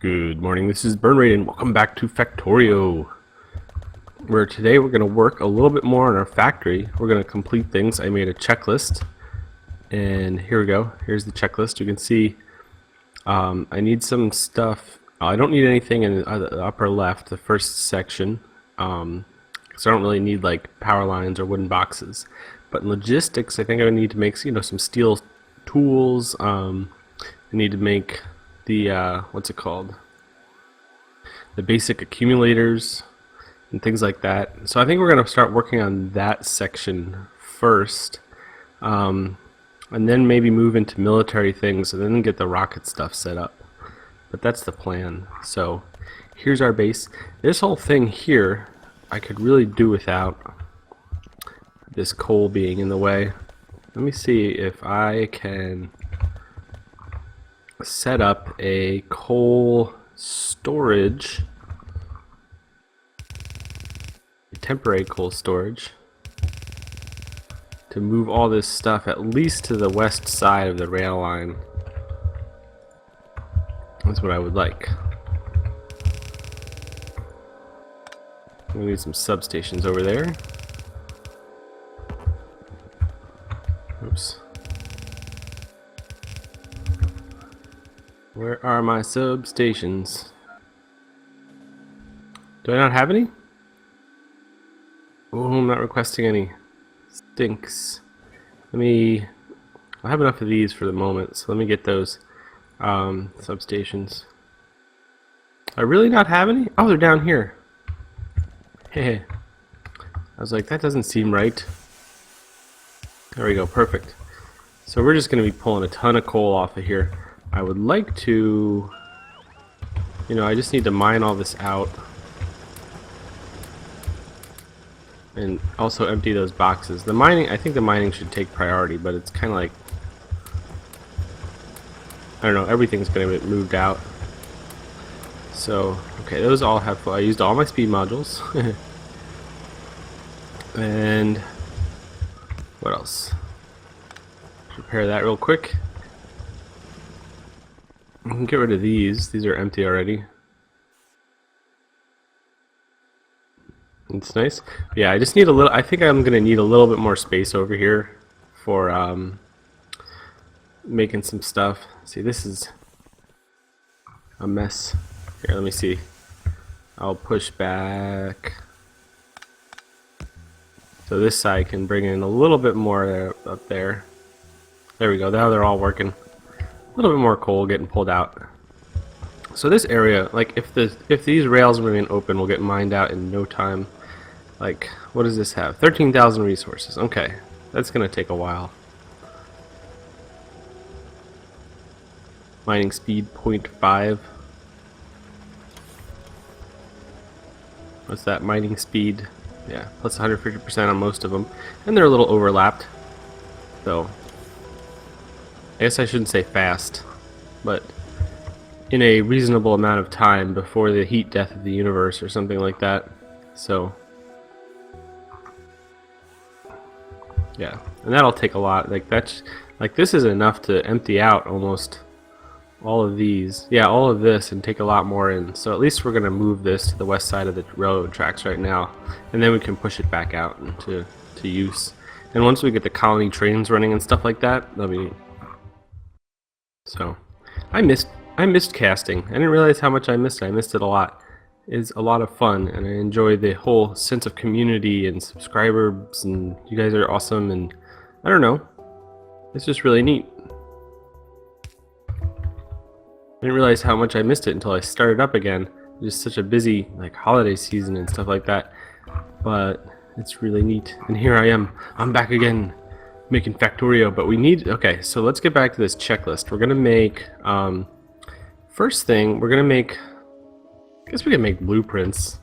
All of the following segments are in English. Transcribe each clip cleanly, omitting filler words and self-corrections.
Good morning, this is Burnrate and welcome back to Factorio, where today we're going to work a little bit more on our factory. We're going to complete things. I made a checklist, and here we go. Here's the checklist. You can see I need some stuff. I don't need anything in the upper left, the first section, because I don't really need like power lines or wooden boxes. But in logistics, I think I need to make some steel tools. I need to make the what's it called, the basic accumulators and things like that. So I think we're going to start working on that section first, and then maybe move into military things and then get the rocket stuff set up. But that's the plan. So here's our base. This whole thing here I could really do without this coal being in the way. Let me see if I can set up a coal storage, a temporary coal storage, to move all this stuff at least to the west side of the rail line. That's what I would like. We need some substations over there. Oops. Where are my substations? Do I not have any? Oh, I'm not requesting any. Stinks. I have enough of these for the moment, so let me get those substations. I really not have any? Oh, they're down here. Hey, I was like, that doesn't seem right. There we go, perfect. So we're just going to be pulling a ton of coal off of here. I would like to, I just need to mine all this out and also empty those boxes. The mining, I think the mining should take priority, but it's kind of like, I don't know, everything's going to get moved out. So, okay, those all have, I used all my speed modules. And what else? Repair that real quick. I can get rid of these. These are empty already. It's nice. Yeah, I just need a little. I think I'm gonna need a little bit more space over here for making some stuff. See, this is a mess. Here, let me see. I'll push back so this side can bring in a little bit more up there. There we go. Now they're all working. A little bit more coal getting pulled out. So this area, like if these rails remain open, will get mined out in no time. Like, what does this have? 13,000 resources. Okay, that's gonna take a while. Mining speed 0.5. What's that? Mining speed? Yeah, plus 150% on most of them, and they're a little overlapped. So I guess I shouldn't say fast, but in a reasonable amount of time before the heat death of the universe or something like that. So yeah, and that'll take a lot. Like this is enough to empty out almost all of these. Yeah, all of this, and take a lot more in. So at least we're gonna move this to the west side of the railroad tracks right now, and then we can push it back out into use. And once we get the colony trains running and stuff like that, that'll be neat. So, I missed casting. I didn't realize how much I missed it. I missed it a lot. It's a lot of fun, and I enjoy the whole sense of community and subscribers, and you guys are awesome, and I don't know. It's just really neat. I didn't realize how much I missed it until I started up again. It was such a busy holiday season and stuff like that. But it's really neat. And here I am. I'm back again, making Factorio, but we need, okay, so let's get back to this checklist. We're gonna make, first thing, we're gonna make, I guess we can make blueprints.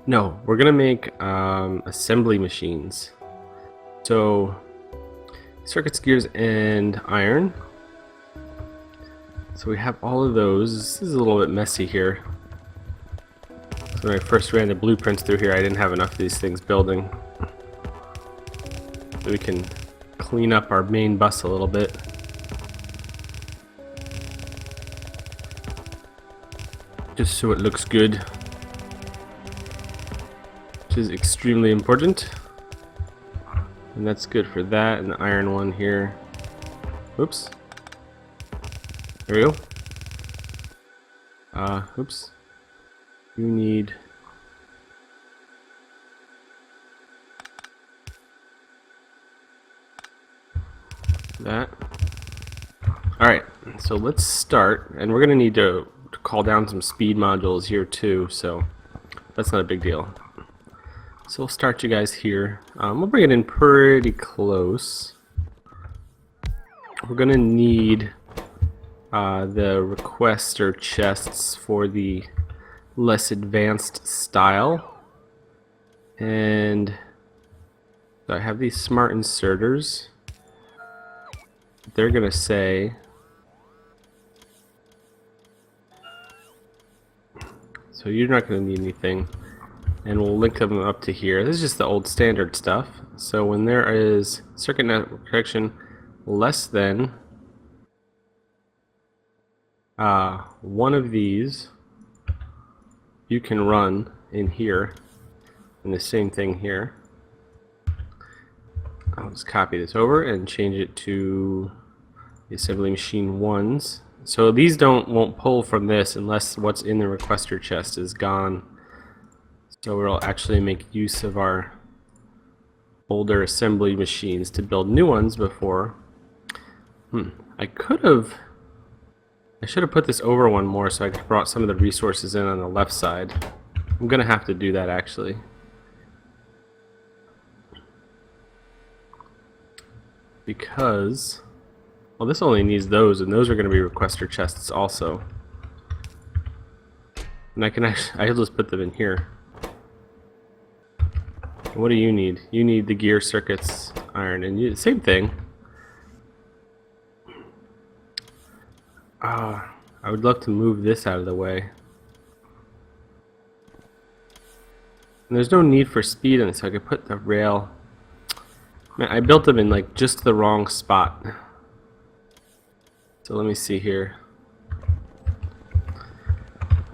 No, we're gonna make assembly machines. So, circuits, gears, and iron. So we have all of those. This is a little bit messy here. So when I first ran the blueprints through here, I didn't have enough of these things building. So we can clean up our main bus a little bit. just so it looks good, which is extremely important. And that's good for that, and the iron one here. Oops. There we go. Oops. You need that. Alright, so let's start, and we're going to need to call down some speed modules here too, so that's not a big deal. So we'll start you guys here. We'll bring it in pretty close. We're going to need the requester chests for the less advanced style. And so I have these smart inserters. They're going to say, so you're not going to need anything. And we'll link them up to here. This is just the old standard stuff. So when there is circuit network connection less than one of these, you can run in here, and the same thing here. I'll just copy this over and change it to the assembly machine ones. So these won't pull from this unless what's in the requester chest is gone. So we'll actually make use of our older assembly machines to build new ones before. I should have put this over one more so I could have brought some of the resources in on the left side. I'm gonna have to do that actually. Because, well, this only needs those, and those are gonna be requester chests also. And I'll just put them in here. What do you need? You need the gear circuits, iron, and same thing. I would love to move this out of the way. And there's no need for speed in this, so I could put the rail. Man, I built them in like just the wrong spot. So let me see here.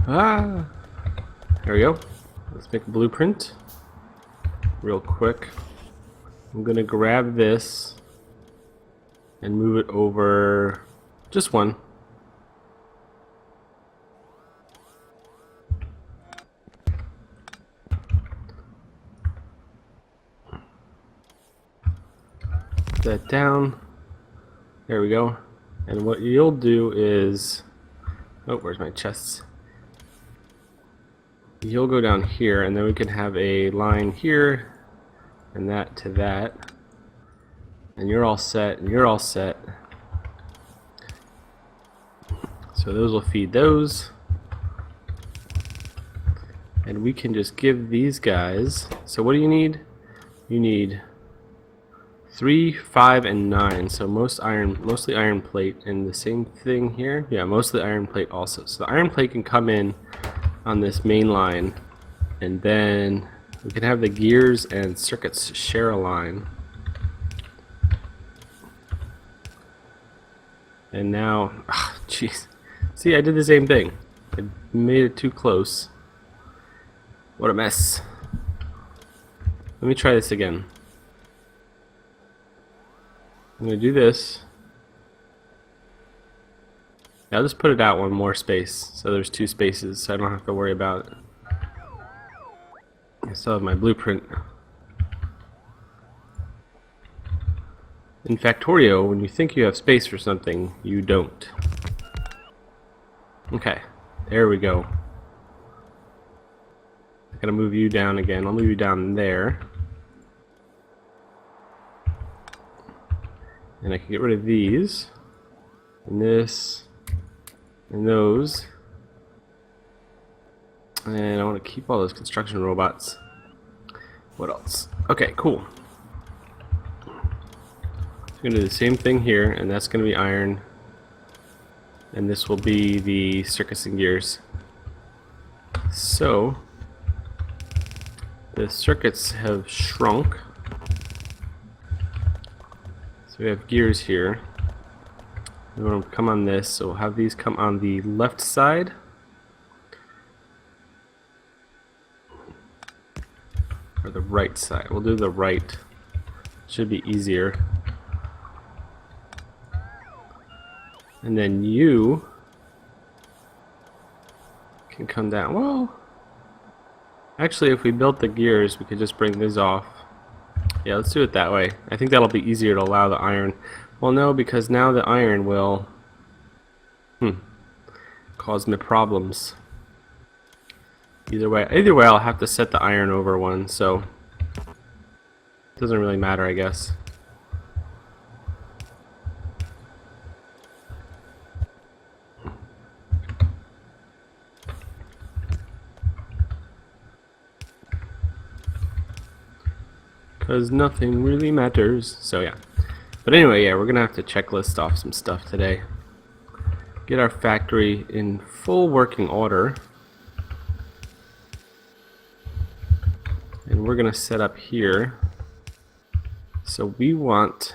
There we go. Let's make a blueprint real quick. I'm gonna grab this and move it over just one. Put that down. There we go. And what you'll do is, oh, where's my chests? You'll go down here, and then we can have a line here and that to that, and you're all set, and you're all set. So those will feed those, and we can just give these guys, so what do you need? You need 3, 5, and 9, so mostly iron plate, and the same thing here, yeah, mostly iron plate also. So the iron plate can come in on this main line, and then we can have the gears and circuits share a line. And now, jeez, see, I did the same thing. I made it too close. What a mess. Let me try this again. I'm going to do this. I'll just put it out one more space, so there's 2 spaces, so I don't have to worry about it. I still have my blueprint. In Factorio, when you think you have space for something, you don't. Okay, there we go. I'm gonna move you down again. I'll move you down there. And I can get rid of these, and this, and those. And I want to keep all those construction robots. What else? Okay, cool. So I'm going to do the same thing here, and that's going to be iron. And this will be the circuits and gears. So, the circuits have shrunk. So we have gears here. We want to come on this, so we'll have these come on the left side. the right side. We'll do the right. Should be easier. And then you can come down. Well, actually, if we built the gears, we could just bring this off. Yeah, let's do it that way. I think that'll be easier to allow the iron. Well, no, because now the iron will cause me problems. Either way, I'll have to set the iron over one, so it doesn't really matter, I guess. Because nothing really matters. So yeah. But anyway, yeah, we're gonna have to checklist off some stuff today. Get our factory in full working order. And we're gonna set up here. So we want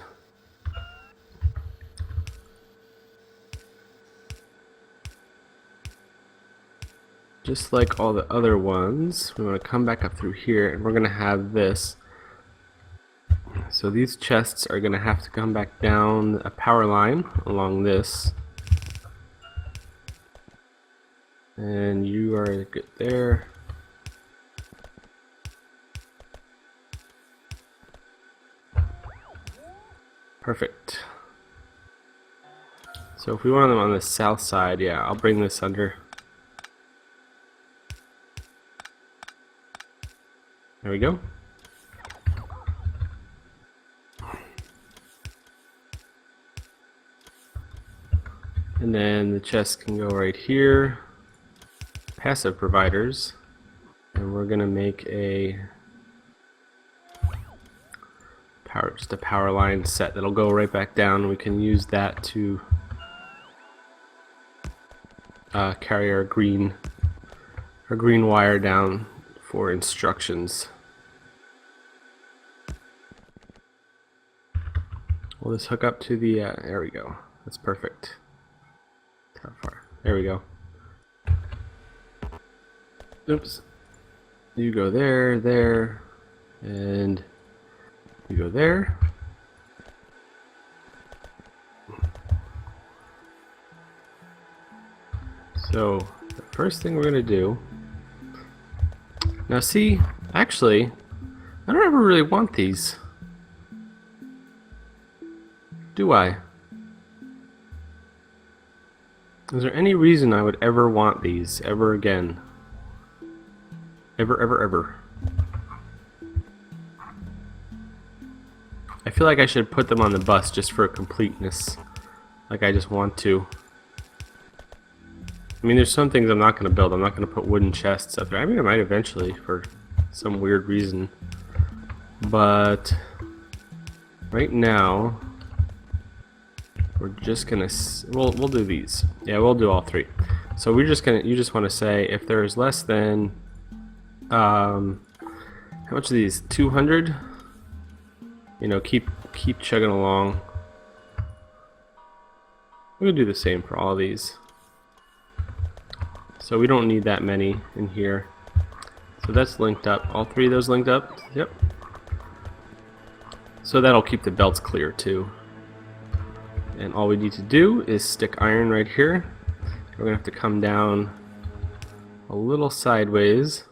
just like all the other ones, we want to come back up through here, and we're gonna have this. So these chests are going to have to come back down a power line along this. And you are good there. Perfect. So if we want them on the south side, yeah, I'll bring this under. There we go. And then the chest can go right here. Passive providers. And we're gonna make just a power line set that'll go right back down. We can use that to carry our green wire down for instructions. Will this hook up to the there we go. That's perfect. How far? There we go. Oops. You go there, there, and you go there. So the first thing we're gonna do now, see, actually, I don't ever really want these, do I? Is there any reason I would ever want these ever again? Ever, ever, ever. I feel like I should put them on the bus just for completeness. Like I just want to. I mean, there's some things I'm not going to build. I'm not going to put wooden chests up there. I mean, I might eventually for some weird reason. But right now, we're just gonna we'll do these. Yeah, we'll do all three. So we're just gonna. You just want to say if there is less than how much are these? 200. You know, keep chugging along. We're gonna do the same for all these. So we don't need that many in here. So that's linked up. All three of those linked up. Yep. So that'll keep the belts clear too. And all we need to do is stick iron right here. We're gonna have to come down a little sideways.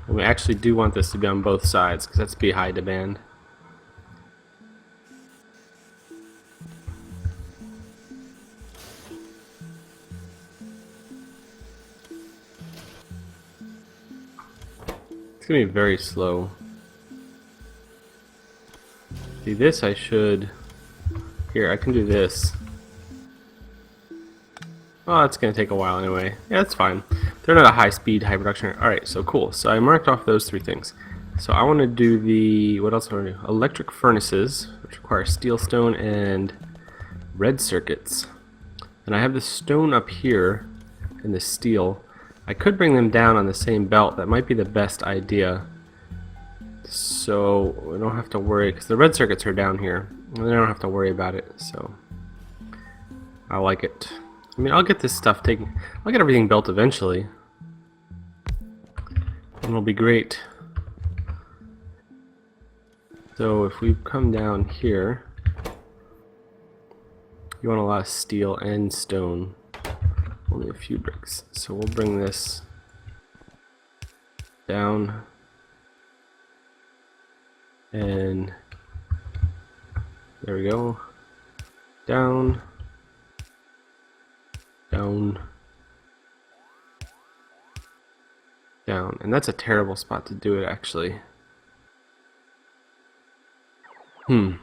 And we actually do want this to be on both sides because that's be high demand. It's gonna be very slow. See, this I should. Here, I can do this. Oh, it's gonna take a while anyway. Yeah, that's fine. They're not a high speed, high production. Alright, so cool. So I marked off those three things. So I want to do the, what else do I want to do? Electric furnaces, which require steel, stone, and red circuits. And I have the stone up here and the steel. I could bring them down on the same belt. That might be the best idea. So we don't have to worry, because the red circuits are down here, and I don't have to worry about it, so I like it. I mean, I'll get this stuff taken, I'll get everything built eventually, and it'll be great. So if we come down here, you want a lot of steel and stone, only a few bricks. So we'll bring this down, and there we go, down, down, down. And that's a terrible spot to do it, actually. Because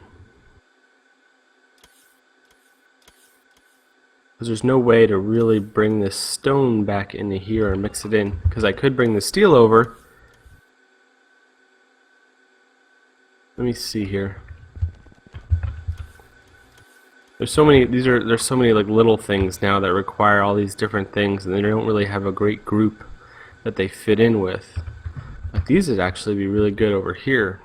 there's no way to really bring this stone back into here and mix it in, because I could bring the steel over. Let me see here. There's so many, there's so many like little things now that require all these different things, and they don't really have a great group that they fit in with. Like these would actually be really good over here,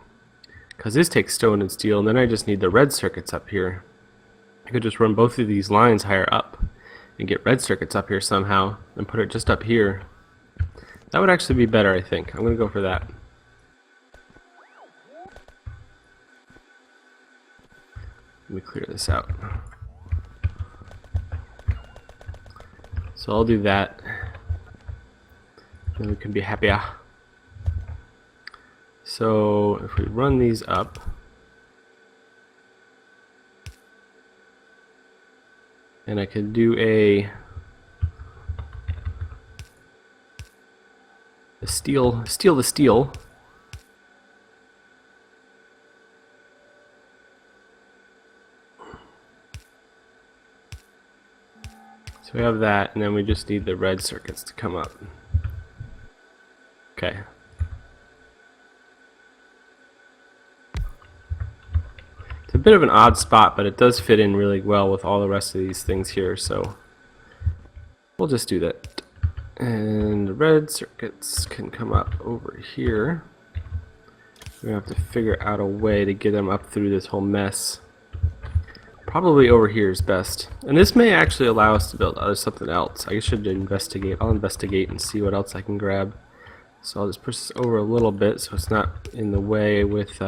because this takes stone and steel, and then I just need the red circuits up here. I could just run both of these lines higher up and get red circuits up here somehow and put it just up here. That would actually be better, I think. I'm gonna go for that. Let me clear this out. So I'll do that. Then we can be happier. So if we run these up, and I could do a steel to steel. So we have that, and then we just need the red circuits to come up. Okay. It's a bit of an odd spot, but it does fit in really well with all the rest of these things here, so we'll just do that. And the red circuits can come up over here. We're gonna have to figure out a way to get them up through this whole mess. Probably over here is best. And this may actually allow us to build something else. I should investigate. I'll investigate and see what else I can grab. So I'll just push this over a little bit so it's not in the way with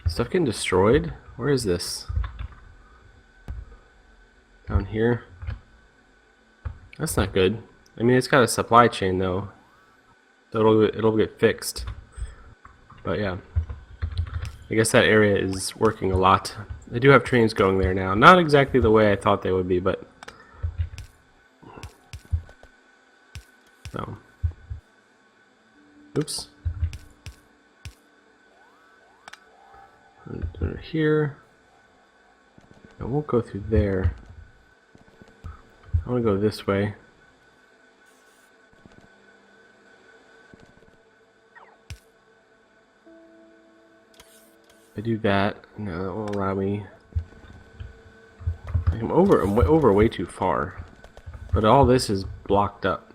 stuff getting destroyed. Where is this? Down here. That's not good. I mean, it's got a supply chain though, so it'll get fixed. But yeah, I guess that area is working a lot. They do have trains going there now. Not exactly the way I thought they would be, but so. Oops. Under here. I won't go through there. I want to go this way. If I do that, no, that won't allow me. I'm over way too far. But all this is blocked up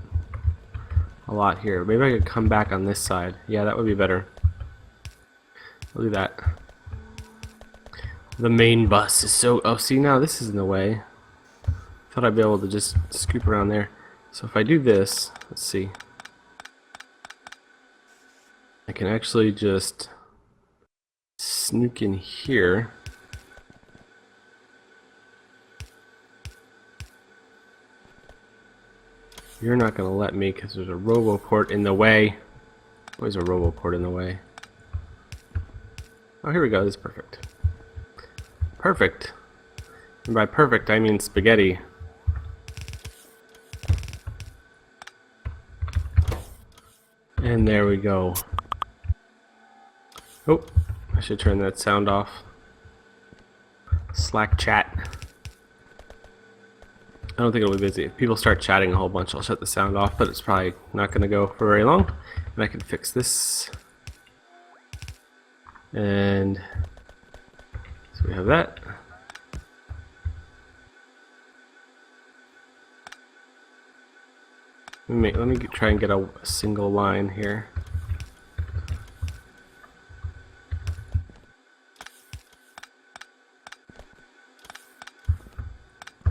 a lot here. Maybe I could come back on this side. Yeah, that would be better. I'll do that. The main bus is so... Oh, see, now this is in the way. Thought I'd be able to just scoop around there. So if I do this, let's see. I can actually just sneak in here. You're not going to let me because there's a roboport in the way. Always a roboport in the way. Oh, here we go. This is perfect. Perfect. And by perfect, I mean spaghetti. And there we go. Oh, I should turn that sound off. Slack chat. I don't think it'll be busy. If people start chatting a whole bunch, I'll shut the sound off, but it's probably not going to go for very long. And I can fix this. And so we have that. Let me try and get a single line here.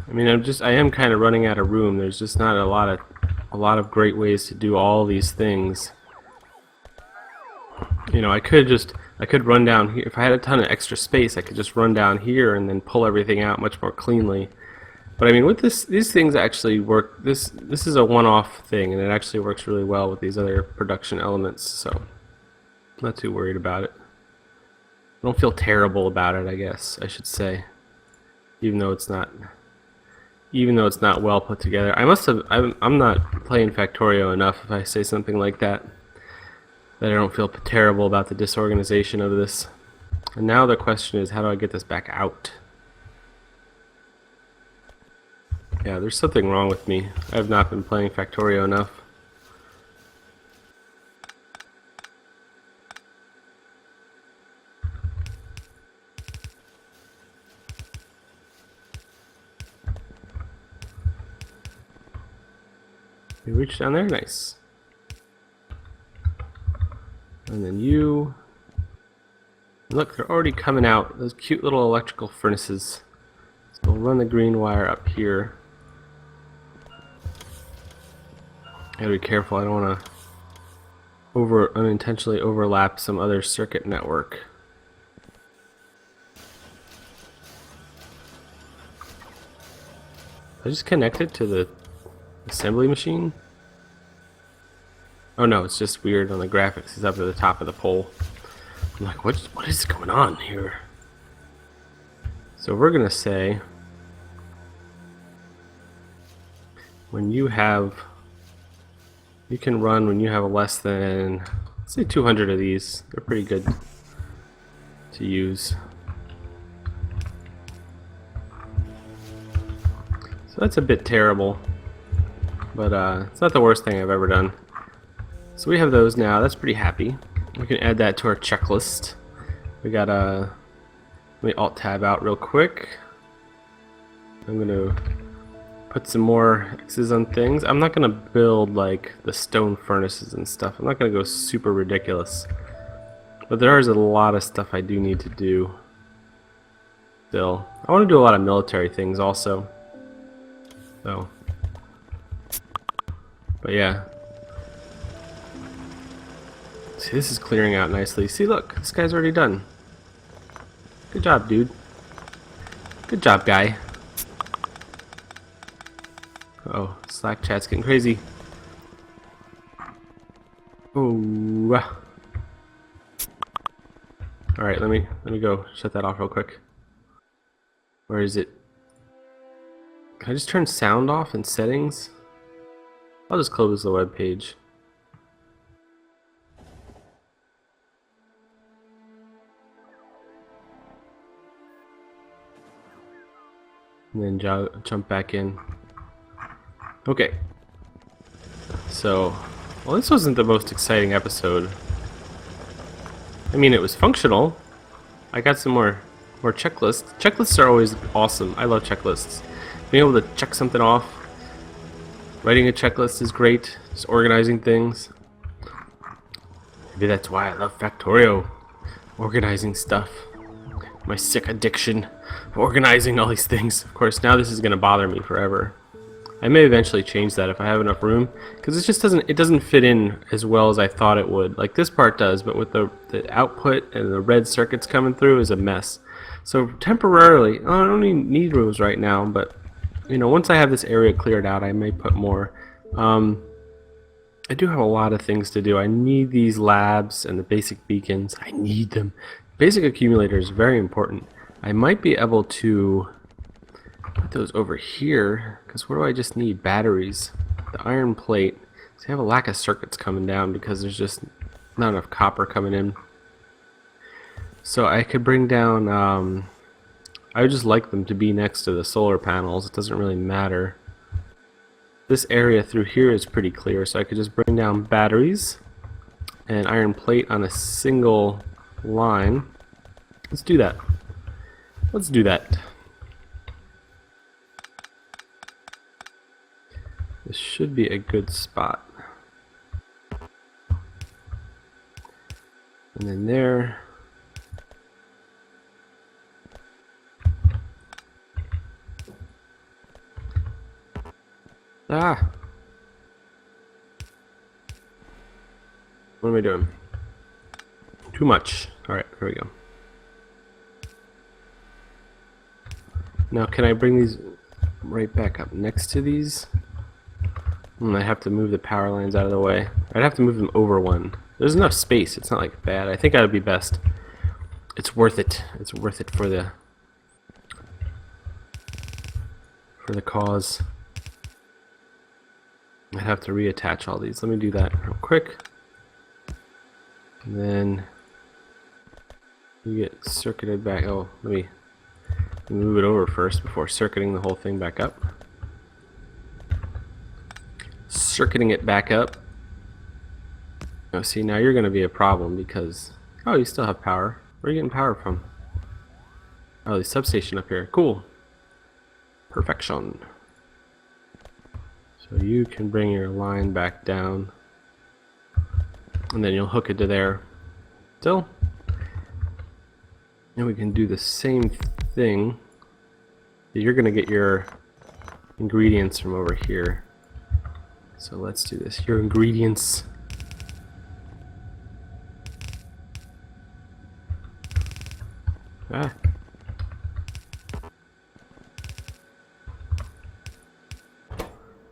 I mean, I am kind of running out of room. There's just not a lot of great ways to do all these things. You know, I could run down here. If I had a ton of extra space, I could just run down here and then pull everything out much more cleanly. But I mean, with these things actually work. This is a one-off thing, and it actually works really well with these other production elements. So I'm not too worried about it. I don't feel terrible about it, I guess I should say, even though it's not well put together. I'm not playing Factorio enough if I say something like that I don't feel terrible about the disorganization of this. And now the question is, how do I get this back out? Yeah, there's something wrong with me. I have not been playing Factorio enough. You reach down there? Nice. And then you... Look, they're already coming out. Those cute little electrical furnaces. So we'll run the green wire up here. Gotta be careful, I don't want to unintentionally overlap some other circuit network. I just connected to the assembly machine? Oh no, it's just weird on the graphics. It's up at the top of the pole. I'm like, what is going on here? So we're gonna say you can run when you have less than, let's say 200 of these. They're pretty good to use. So that's a bit terrible, but it's not the worst thing I've ever done. So we have those now. That's pretty happy. We can add that to our checklist. We got let me alt tab out real quick. I'm gonna put some more X's on things. I'm not gonna build like the stone furnaces and stuff. I'm not gonna go super ridiculous. But there is a lot of stuff I do need to do still. I want to do a lot of military things also. So, but yeah. See, this is clearing out nicely. See, look, this guy's already done. Good job, dude. Good job, guy. Oh, Slack chat's getting crazy. Ooh. All right, let me go shut that off real quick. Where is it? Can I just turn sound off in settings? I'll just close the web page. And then jump back in. Okay. So, well, this wasn't the most exciting episode. I mean, it was functional. I got some more checklists. Checklists are always awesome. I love checklists. Being able to check something off. Writing a checklist is great. Just organizing things. Maybe that's why I love Factorio. Organizing stuff. My sick addiction of organizing all these things. Of course, now this is going to bother me forever. I may eventually change that if I have enough room, because it doesn't fit in as well as I thought it would. Like this part does, but with the output and the red circuits coming through is a mess. So temporarily, I don't even need rooms right now, but you know, once I have this area cleared out, I may put more. I do have a lot of things to do. I need these labs and the basic beacons. I need them. Basic accumulator is very important. I might be able to put those over here, because what do I just need? Batteries. The iron plate. So I have a lack of circuits coming down because there's just not enough copper coming in. So I could bring down, I would just like them to be next to the solar panels. It doesn't really matter. This area through here is pretty clear, so I could just bring down batteries and iron plate on a single line. Let's do that. Let's do that. This should be a good spot. And then there. Ah! What am I doing? Too much. Alright, here we go. Now can I bring these right back up next to these? I have to move the power lines out of the way. I'd have to move them over one. There's enough space, it's not like bad. I think that would be best. It's worth it. It's worth it for the cause. I'd have to reattach all these. Let me do that real quick. And then you get circuited back. Oh, let me move it over first before circuiting the whole thing back up. Circuiting it back up. Oh, see, now you're going to be a problem because... Oh, you still have power. Where are you getting power from? Oh, the substation up here. Cool. Perfection. So you can bring your line back down. And then you'll hook it to there. Still. And we can do the same thing. You're going to get your ingredients from over here. So let's do this. Your ingredients. Ah.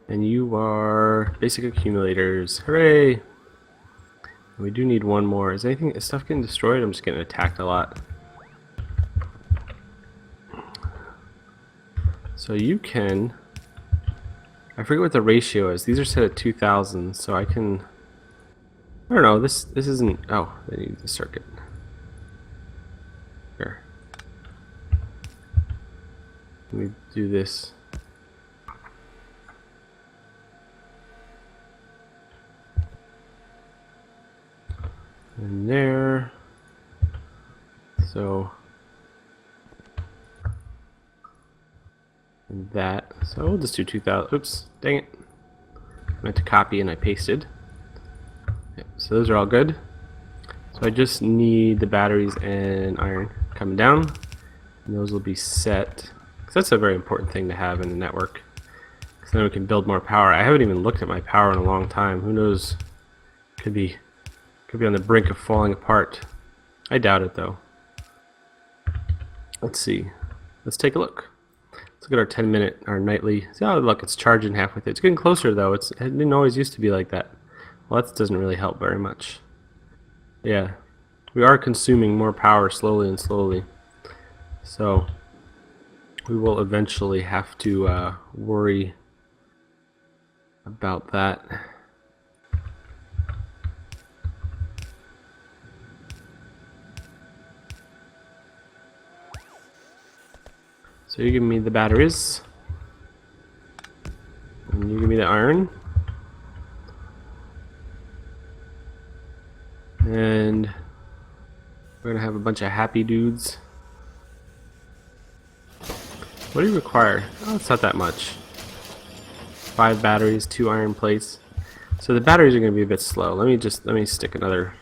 And you are basic accumulators. Hooray! We do need one more. Is stuff getting destroyed? I'm just getting attacked a lot. So you can... I forget what the ratio is. These are set at 2000, so I can... I don't know, this isn't... Oh, I need the circuit. Here. Let me do this. And there. So... and that. So we'll just do 2000. Oops, dang it. I meant to copy and I pasted. Yep, so those are all good. So I just need the batteries and iron coming down. And those will be set. Because that's a very important thing to have in the network. Because then we can build more power. I haven't even looked at my power in a long time. Who knows? Could be on the brink of falling apart. I doubt it though. Let's see. Let's take a look. Let's look at our 10-minute, our nightly. See, oh look, it's charging halfway through. It's getting closer though. It didn't always used to be like that. Well, that doesn't really help very much. Yeah, we are consuming more power slowly and slowly. So we will eventually have to worry about that. So you give me the batteries, and you give me the iron, and we're gonna have a bunch of happy dudes. What do you require? Oh, it's not that much. 5 batteries, 2 iron plates. So the batteries are gonna be a bit slow. Let me stick another.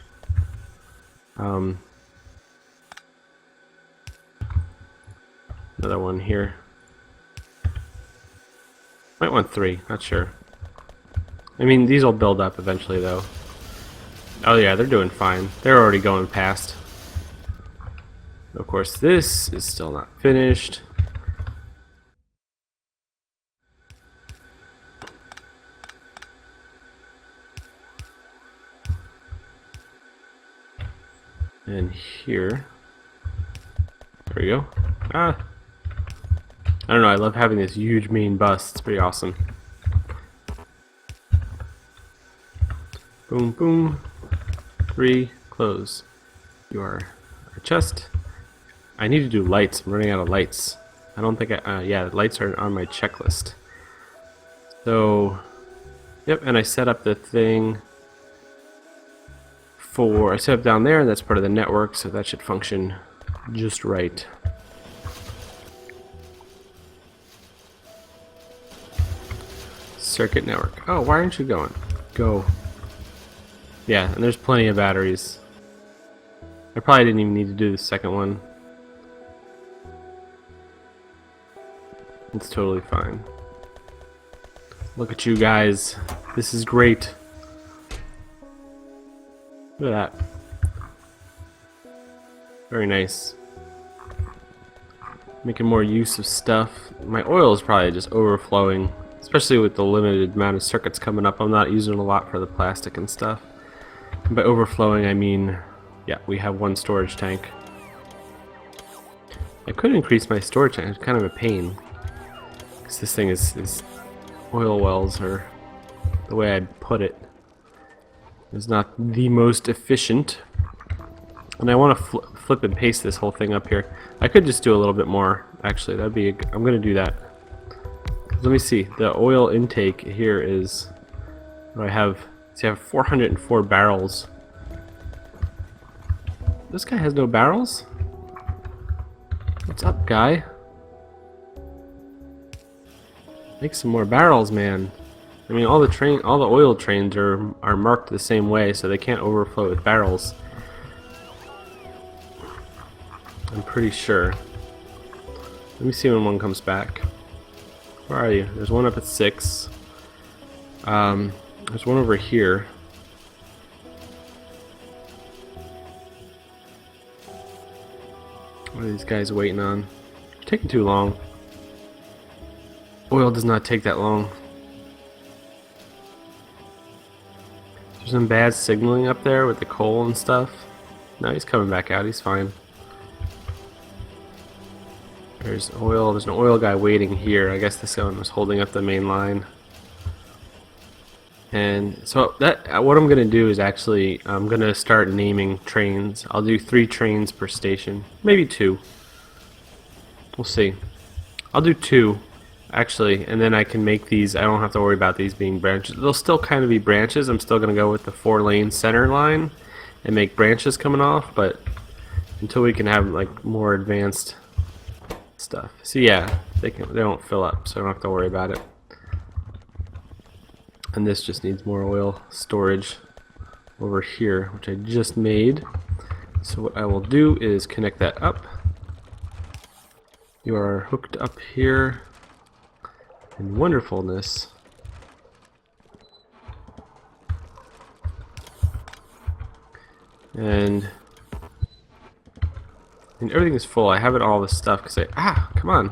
Another one here. Might want 3, not sure. I mean, these will build up eventually though. Oh yeah, they're doing fine. They're already going past. Of course, this is still not finished. And here. There we go. Ah! I don't know, I love having this huge main bus. It's pretty awesome. Boom, boom. 3, close. You are a chest. I need to do lights. I'm running out of lights. I don't think yeah, lights are on my checklist. So, yep, and I set up the thing I set up down there, and that's part of the network, so that should function just right. Circuit network. Oh, why aren't you going? Go. Yeah, and there's plenty of batteries. I probably didn't even need to do the second one. It's totally fine. Look at you guys. This is great. Look at that. Very nice. Making more use of stuff. My oil is probably just overflowing, especially with the limited amount of circuits coming up. I'm not using a lot for the plastic and stuff. And by overflowing, I mean, yeah, we have one storage tank. I could increase my storage tank. It's kind of a pain, because this thing is oil wells, or the way I'd put it, is not the most efficient. And I want to flip and paste this whole thing up here. I could just do a little bit more, actually. That'd be I'm going to do that. Let me see. The oil intake here is, what do I have? See, I have 404 barrels. This guy has no barrels? What's up, guy? Make some more barrels, man. I mean, all the oil trains are marked the same way, so they can't overflow with barrels. I'm pretty sure. Let me see when one comes back. Where are you? There's one up at 6. There's one over here. What are these guys waiting on? You're taking too long. Oil does not take that long. There's some bad signaling up there with the coal and stuff. No, he's coming back out. He's fine. There's oil. There's an oil guy waiting here. I guess this one was holding up the main line. And so what I'm gonna do is actually I'm gonna start naming trains. I'll do 3 trains per station, maybe 2. We'll see. I'll do 2 actually, and then I can make these. I don't have to worry about these being branches. They'll still kind of be branches. I'm still gonna go with the 4-lane center line and make branches coming off, but until we can have like more advanced stuff. So yeah, they don't fill up, so I don't have to worry about it. And this just needs more oil storage over here, which I just made. So what I will do is connect that up. You are hooked up here in wonderfulness. And everything is full. I have it all this stuff because come on.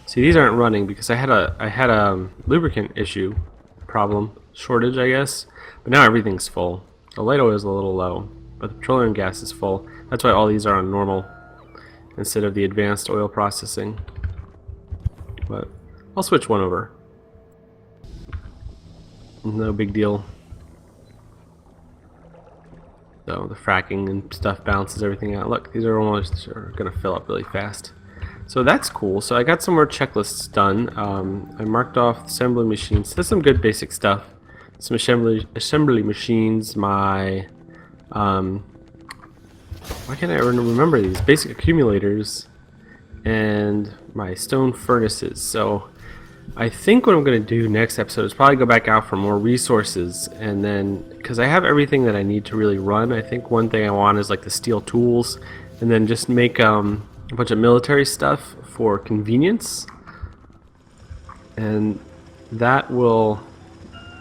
See, these aren't running because I had a lubricant issue shortage, I guess. But now everything's full. The light oil is a little low, but the petroleum gas is full. That's why all these are on normal instead of the advanced oil processing. But I'll switch one over. No big deal. So the fracking and stuff balances everything out. Look, these are going to fill up really fast. So that's cool. So I got some more checklists done. I marked off assembly machines. There's some good basic stuff. Some assembly machines. My why can't I remember these? Basic accumulators and my stone furnaces. So I think what I'm going to do next episode is probably go back out for more resources, and then because I have everything that I need to really run, I think one thing I want is like the steel tools, and then just make a bunch of military stuff for convenience, and that will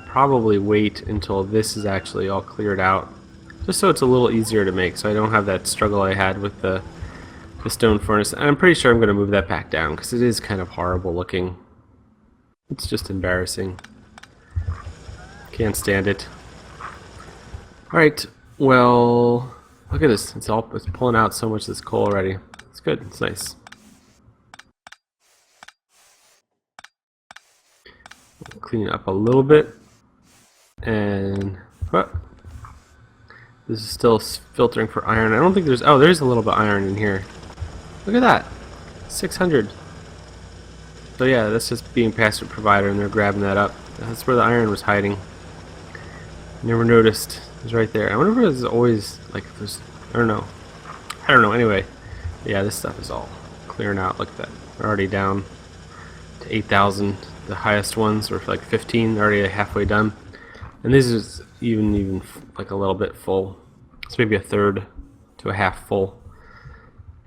probably wait until this is actually all cleared out, just so it's a little easier to make, so I don't have that struggle I had with the stone furnace. And I'm pretty sure I'm going to move that back down because it is kind of horrible looking. It's just embarrassing. Can't stand it. Alright, well, look at this. It's pulling out so much of this coal already. It's good. It's nice. Clean it up a little bit. And this is still filtering for iron. I don't think there's... Oh, there's a little bit of iron in here. Look at that. 600. So yeah, that's just being passed to a provider, and they're grabbing that up. That's where the iron was hiding. Never noticed. It was right there. I wonder if there's always, like, if there's... I don't know. Anyway, yeah, this stuff is all clearing out. Look at that. We're already down to 8,000. The highest ones were like 15. They're already halfway done. And this is even like a little bit full. It's maybe a third to a half full.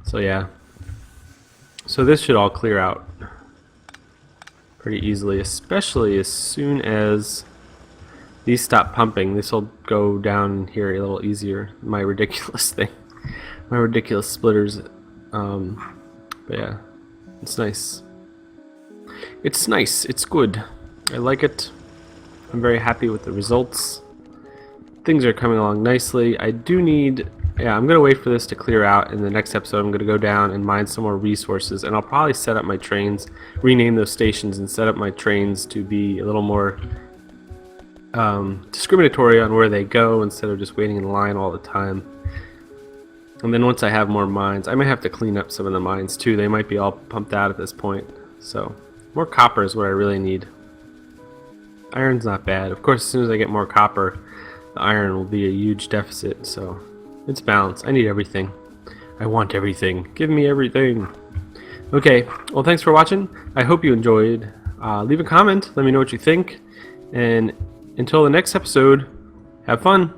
So yeah. So this should all clear out pretty easily, especially as soon as these stop pumping. This will go down here a little easier. My ridiculous thing. My ridiculous splitters. But yeah, it's nice. It's nice. It's good. I like it. I'm very happy with the results. Things are coming along nicely. I do need... Yeah, I'm going to wait for this to clear out. In the next episode, I'm going to go down and mine some more resources. And I'll probably set up my trains, rename those stations, and set up my trains to be a little more discriminatory on where they go instead of just waiting in line all the time. And then once I have more mines, I might have to clean up some of the mines too. They might be all pumped out at this point. So more copper is what I really need. Iron's not bad. Of course, as soon as I get more copper, the iron will be a huge deficit. So it's balanced. I need everything. I want everything. Give me everything. Okay, well, thanks for watching. I hope you enjoyed. Leave a comment. Let me know what you think. And until the next episode, have fun.